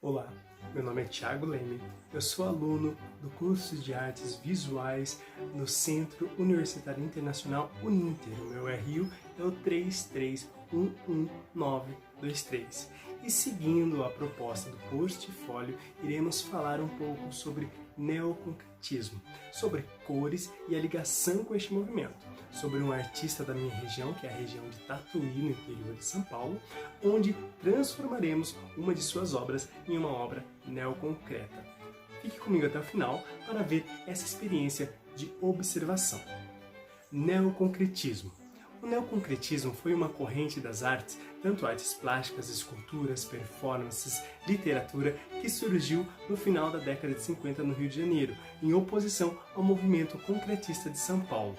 Olá, meu nome é Thiago Leme, eu sou aluno do curso de Artes Visuais no Centro Universitário Internacional Uninter. O meu RU é o 3311923. E seguindo a proposta do portfólio, iremos falar um pouco sobre neoconcretismo, sobre cores e a ligação com este movimento, sobre um artista da minha região, que é a região de Tatuí, no interior de São Paulo, onde transformaremos uma de suas obras em uma obra neoconcreta. Fique comigo até o final para ver essa experiência de observação. Neoconcretismo. O neoconcretismo foi uma corrente das artes, tanto artes plásticas, esculturas, performances, literatura, que surgiu no final da década de 50 no Rio de Janeiro, em oposição ao movimento concretista de São Paulo.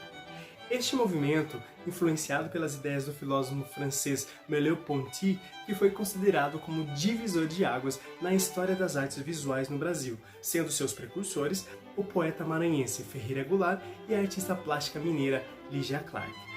Este movimento, influenciado pelas ideias do filósofo francês Merleau-Ponty, que foi considerado como divisor de águas na história das artes visuais no Brasil, sendo seus precursores o poeta maranhense Ferreira Goulart e a artista plástica mineira Lygia Clark.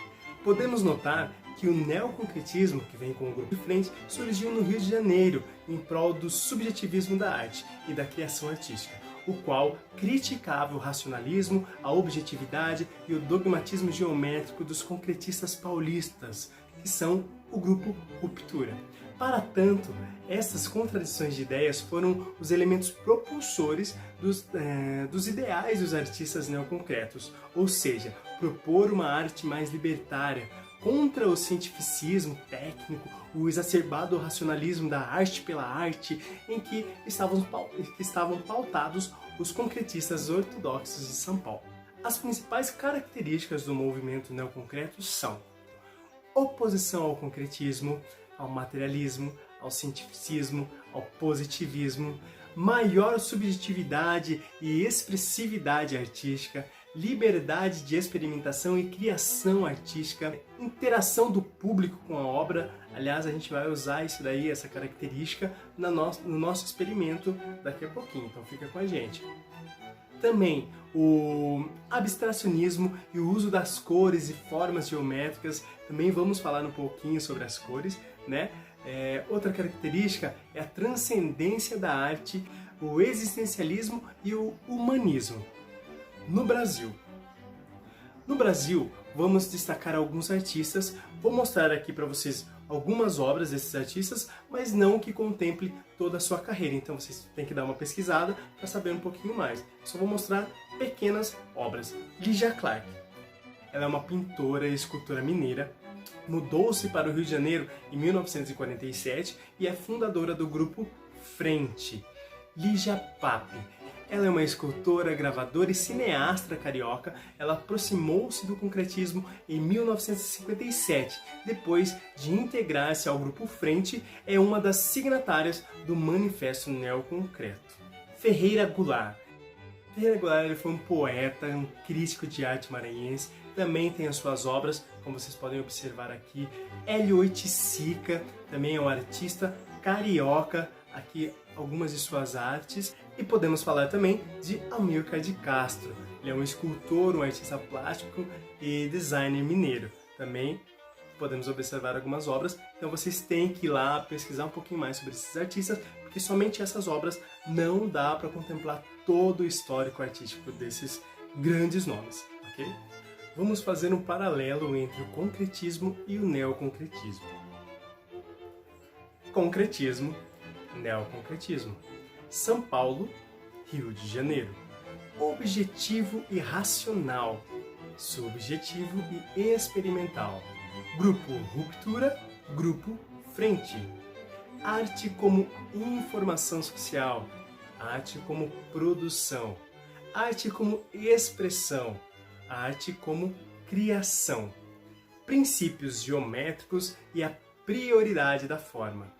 Podemos notar que o neoconcretismo, que vem com o grupo de frente, surgiu no Rio de Janeiro em prol do subjetivismo da arte e da criação artística, o qual criticava o racionalismo, a objetividade e o dogmatismo geométrico dos concretistas paulistas, que são o grupo Ruptura. Para tanto, essas contradições de ideias foram os elementos propulsores dos ideais dos artistas neoconcretos, ou seja, propor uma arte mais libertária, contra o cientificismo técnico, o exacerbado racionalismo da arte pela arte, em que estavam pautados os concretistas ortodoxos de São Paulo. As principais características do movimento neoconcreto são oposição ao concretismo, ao materialismo, ao cientificismo, ao positivismo, maior subjetividade e expressividade artística, liberdade de experimentação e criação artística, interação do público com a obra. Aliás, a gente vai usar isso daí, essa característica, no nosso experimento daqui a pouquinho, então fica com a gente. Também o abstracionismo e o uso das cores e formas geométricas, também vamos falar um pouquinho sobre as cores, né? Outra característica é a transcendência da arte, o existencialismo e o humanismo. No Brasil, vamos destacar alguns artistas. Vou mostrar aqui para vocês algumas obras desses artistas, mas não que contemple toda a sua carreira. Então vocês têm que dar uma pesquisada para saber um pouquinho mais. Só vou mostrar pequenas obras. Lygia Clark. Ela é uma pintora e escultora mineira. Mudou-se para o Rio de Janeiro em 1947 e é fundadora do grupo Frente. Lígia Pape. Ela é uma escultora, gravadora e cineasta carioca. Ela aproximou-se do concretismo em 1957. Depois de integrar-se ao grupo Frente, é uma das signatárias do Manifesto Neoconcreto. Ferreira Goulart. Ferreira Goulart ele foi um poeta, um crítico de arte maranhense. Também tem as suas obras, como vocês podem observar aqui. Hélio Oiticica também é um artista carioca. Aqui algumas de suas artes. E podemos falar também de Amilcar de Castro. Ele é um escultor, um artista plástico e designer mineiro. Também podemos observar algumas obras. Então vocês têm que ir lá pesquisar um pouquinho mais sobre esses artistas, porque somente essas obras não dá para contemplar todo o histórico artístico desses grandes nomes, ok? Vamos fazer um paralelo entre o concretismo e o neoconcretismo. Concretismo, neoconcretismo. São Paulo, Rio de Janeiro. Objetivo e racional. Subjetivo e experimental. Grupo Ruptura, Grupo Frente. Arte como informação social. Arte como produção. Arte como expressão. Arte como criação. Princípios geométricos e a prioridade da forma.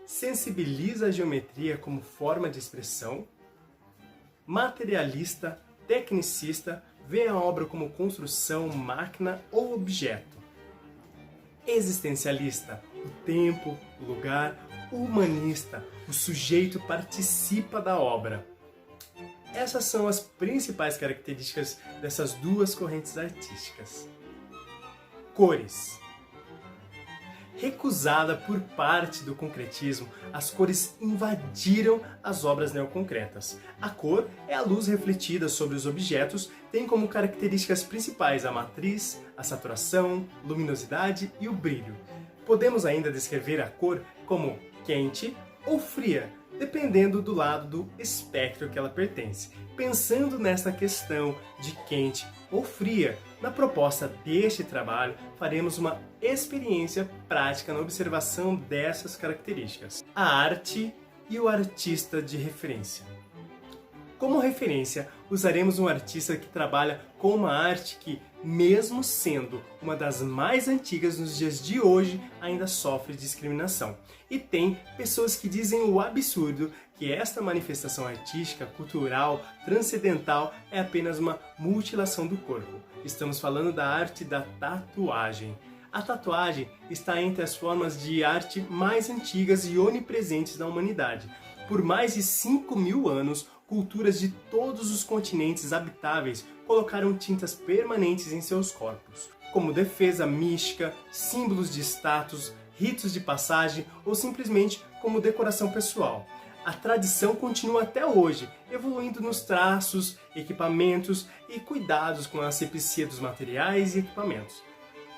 Sensibiliza a geometria como forma de expressão. Materialista, tecnicista, vê a obra como construção, máquina ou objeto. Existencialista, o tempo, o lugar. Humanista, o sujeito participa da obra. Essas são as principais características dessas duas correntes artísticas. Cores. Recusada por parte do concretismo, as cores invadiram as obras neoconcretas. A cor é a luz refletida sobre os objetos, tem como características principais a matriz, a saturação, luminosidade e o brilho. Podemos ainda descrever a cor como quente ou fria, dependendo do lado do espectro que ela pertence. Pensando nessa questão de quente ou fria, na proposta deste trabalho faremos uma experiência prática na observação dessas características. A arte e o artista de referência. Como referência, usaremos um artista que trabalha com uma arte que, mesmo sendo uma das mais antigas nos dias de hoje, ainda sofre discriminação. E tem pessoas que dizem o absurdo que esta manifestação artística, cultural, transcendental é apenas uma mutilação do corpo. Estamos falando da arte da tatuagem. A tatuagem está entre as formas de arte mais antigas e onipresentes da humanidade. Por mais de 5.000 anos, culturas de todos os continentes habitáveis colocaram tintas permanentes em seus corpos, como defesa mística, símbolos de status, ritos de passagem ou simplesmente como decoração pessoal. A tradição continua até hoje, evoluindo nos traços, equipamentos e cuidados com a asepsia dos materiais e equipamentos.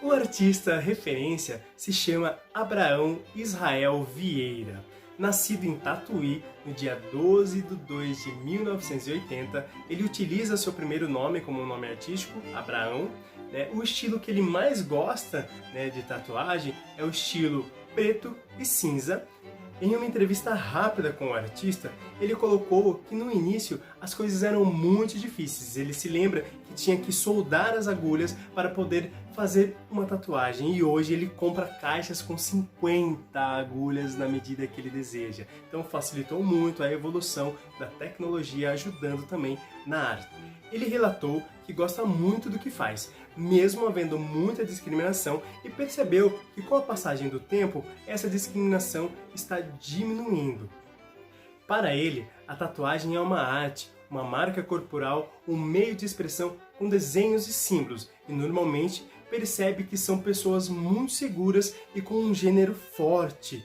O artista referência se chama Abraão Israel Vieira. Nascido em Tatuí, no dia 12 de 2 de 1980, ele utiliza seu primeiro nome como nome artístico, Abraão. O estilo que ele mais gosta de tatuagem é o estilo preto e cinza. Em uma entrevista rápida com o artista, ele colocou que no início as coisas eram muito difíceis. Ele se lembra que tinha que soldar as agulhas para poder fazer uma tatuagem e hoje ele compra caixas com 50 agulhas na medida que ele deseja. Então facilitou muito a evolução da tecnologia, ajudando também na arte. Ele relatou que gosta muito do que faz, mesmo havendo muita discriminação, e percebeu que com a passagem do tempo, essa discriminação está diminuindo. Para ele, a tatuagem é uma arte, uma marca corporal, um meio de expressão com desenhos e símbolos, e normalmente percebe que são pessoas muito seguras e com um gênero forte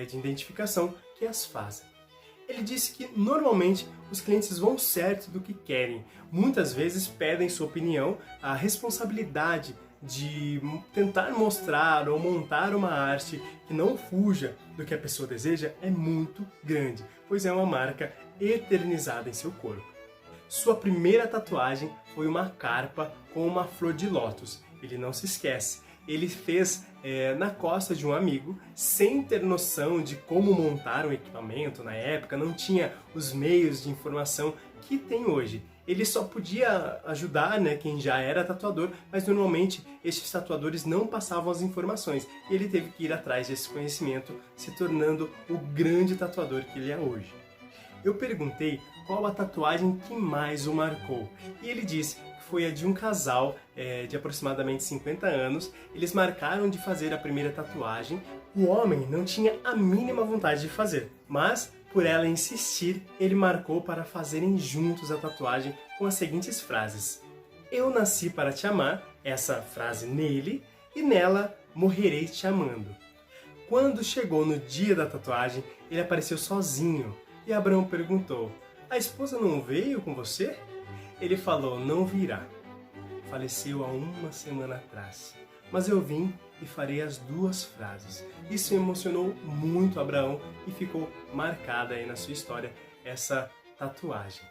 de identificação que as fazem. Ele disse que normalmente os clientes vão certo do que querem. Muitas vezes pedem sua opinião. A responsabilidade de tentar mostrar ou montar uma arte que não fuja do que a pessoa deseja é muito grande, pois é uma marca eternizada em seu corpo. Sua primeira tatuagem foi uma carpa com uma flor de lótus. Ele não se esquece. Ele fez na costa de um amigo, sem ter noção de como montar um equipamento na época, não tinha os meios de informação que tem hoje. Ele só podia ajudar quem já era tatuador, mas normalmente estes tatuadores não passavam as informações. E ele teve que ir atrás desse conhecimento, se tornando o grande tatuador que ele é hoje. Eu perguntei qual a tatuagem que mais o marcou, e ele disse que foi a de um casal de aproximadamente 50 anos. Eles marcaram de fazer a primeira tatuagem. O homem não tinha a mínima vontade de fazer, mas por ela insistir, ele marcou para fazerem juntos a tatuagem com as seguintes frases: "Eu nasci para te amar", essa frase nele, e nela "morrerei te amando". Quando chegou no dia da tatuagem, ele apareceu sozinho e Abraão perguntou: "A esposa não veio com você?" Ele falou: "Não virá. Faleceu há uma semana atrás. Mas eu vim e farei as duas frases." Isso emocionou muito Abraão e ficou marcada aí na sua história essa tatuagem.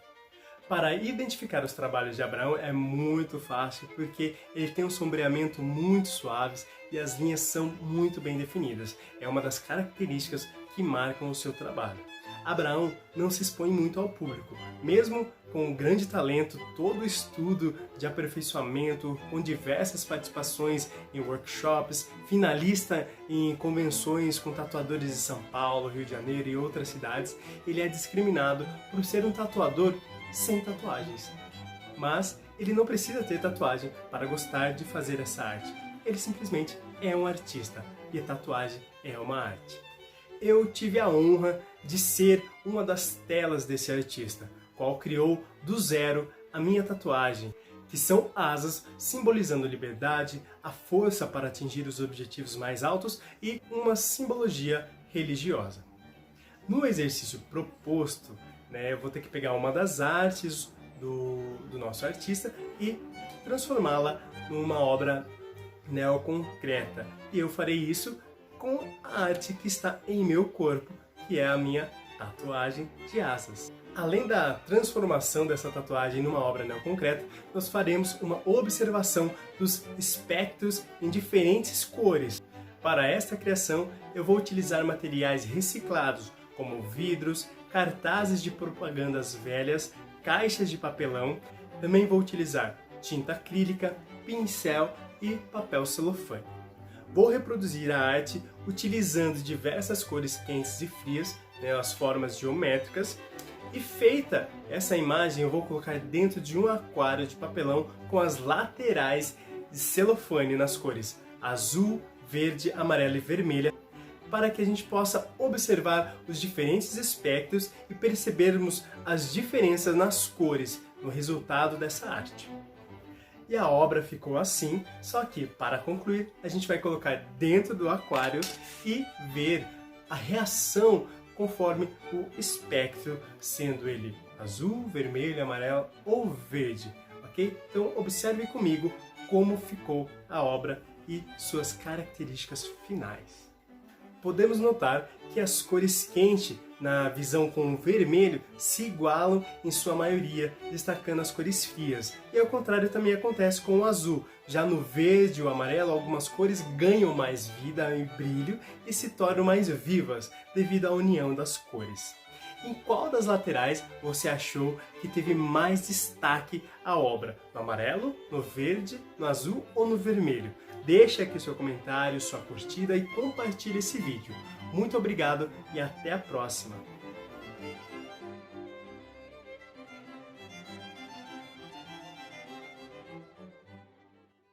Para identificar os trabalhos de Abraão é muito fácil, porque ele tem um sombreamento muito suave e as linhas são muito bem definidas. É uma das características que marcam o seu trabalho. Abraão não se expõe muito ao público, mesmo com um grande talento, todo o estudo de aperfeiçoamento, com diversas participações em workshops, finalista em convenções com tatuadores de São Paulo, Rio de Janeiro e outras cidades. Ele é discriminado por ser um tatuador sem tatuagens. Mas ele não precisa ter tatuagem para gostar de fazer essa arte. Ele simplesmente é um artista e a tatuagem é uma arte. Eu tive a honra de ser uma das telas desse artista, qual criou do zero a minha tatuagem. que são asas simbolizando liberdade, a força para atingir os objetivos mais altos e uma simbologia religiosa. No exercício proposto, eu vou ter que pegar uma das artes do nosso artista e transformá-la numa obra neoconcreta. E eu farei isso com a arte que está em meu corpo, que é a minha tatuagem de asas. Além da transformação dessa tatuagem numa obra neoconcreta, nós faremos uma observação dos espectros em diferentes cores. Para esta criação, eu vou utilizar materiais reciclados, como vidros, cartazes de propagandas velhas, caixas de papelão. Também vou utilizar tinta acrílica, pincel e papel celofane. Vou reproduzir a arte utilizando diversas cores quentes e frias, as formas geométricas. E feita essa imagem, eu vou colocar dentro de um aquário de papelão com as laterais de celofane nas cores azul, verde, amarela e vermelha, para que a gente possa observar os diferentes espectros e percebermos as diferenças nas cores no resultado dessa arte. E a obra ficou assim, só que para concluir a gente vai colocar dentro do aquário e ver a reação conforme o espectro, sendo ele azul, vermelho, amarelo ou verde, ok? Então observe comigo como ficou a obra e suas características finais. Podemos notar que as cores quentes, na visão com o vermelho, se igualam em sua maioria, destacando as cores frias. E ao contrário também acontece com o azul. Já no verde e o amarelo, algumas cores ganham mais vida e brilho e se tornam mais vivas devido à união das cores. Em qual das laterais você achou que teve mais destaque a obra? No amarelo, no verde, no azul ou no vermelho? Deixe aqui seu comentário, sua curtida e compartilhe esse vídeo. Muito obrigado e até a próxima!